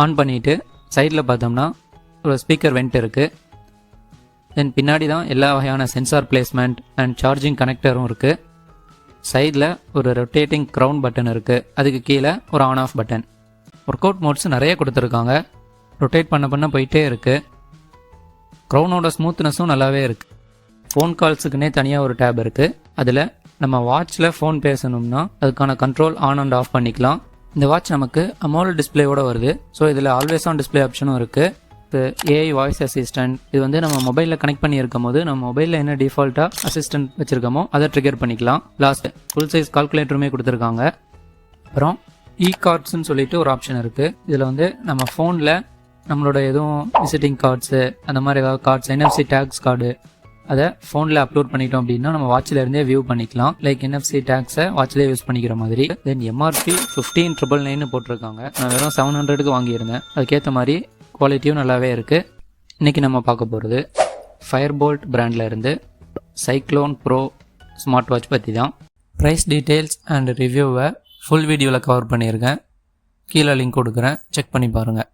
On பண்ணிவிட்டு சைடில் பார்த்தோம்னா ஒரு ஸ்பீக்கர் வெண்ட் இருக்குது. தென் பின்னாடி தான் எல்லா வகையான சென்சார் பிளேஸ்மெண்ட் அண்ட் சார்ஜிங் கனெக்டரும் இருக்குது. சைடில் ஒரு ரொட்டேட்டிங் க்ரௌன் பட்டன் இருக்குது. அதுக்கு கீழே ஒரு on off button. Work out modes நிறைய கொடுத்துருக்காங்க. ரொட்டேட் பண்ண போயிட்டே இருக்குது. க்ரௌனோட ஸ்மூத்னஸும் நல்லாவே இருக்குது. ஃபோன் கால்ஸுக்குன்னே தனியாக ஒரு டேப் இருக்குது. அதில் நம்ம வாட்சில் ஃபோன் பேசணும்னா அதுக்கான கண்ட்ரோல் ஆன் அண்ட் ஆஃப் பண்ணிக்கலாம். இந்த வாட்ச் நமக்கு அமோலட் டிஸ்பிளேயோட வருது. ஸோ இதில் ஆல்வேஸ் ஆன் டிஸ்பிளே ஆப்ஷனும் இருக்குது. இது ஏஐ வாய்ஸ் அசிஸ்டன்ட். இது வந்து நம்ம மொபைலில் கனெக்ட் பண்ணி இருக்கும் போது நம்ம மொபைலில் என்ன டிஃபால்ட்டாக அசிஸ்டன்ட் வச்சுருக்கோமோ அதை ட்ரிகர் பண்ணிக்கலாம். லாஸ்ட் ஃபுல் சைஸ் கால்குலேட்டருமே கொடுத்துருக்காங்க. அப்புறம் கார்ட்ஸ்ன்னு சொல்லிட்டு ஒரு ஆப்ஷன் இருக்குது. இதில் வந்து நம்ம ஃபோனில் நம்மளோட எதுவும் விசிட்டிங் கார்ட்ஸு அந்த மாதிரி ஏதாவது கார்ட்ஸ், NFC டேக்ஸ் கார்டு அதை ஃபோனில் அப்லோட் பண்ணிட்டோம் அப்படின்னா நம்ம வாட்சில் இருந்தே வியூ பண்ணிக்கலாம். லைக் NFC டேக்ஸை வாட்சிலே யூஸ் பண்ணிக்கிற மாதிரி. தென் MRP 15,999 போட்டிருக்காங்க. நான் வெறும் 700க்கு வாங்கியிருந்தேன். அதுக்கேற்ற மாதிரி குவாலிட்டியும் நல்லாவே இருக்குது. இன்றைக்கி நம்ம பார்க்க போகிறது ஃபயர்போல்ட் பிராண்டில் இருந்து சைக்ளோன் ப்ரோ ஸ்மார்ட் வாட்ச் பற்றி தான். ப்ரைஸ் டீட்டெயில்ஸ் அண்ட் ரிவ்யூவை ஃபுல் வீடியோவில் கவர் பண்ணியிருக்கேன். கீழே லிங்க் கொடுக்குறேன், செக் பண்ணி பாருங்கள்.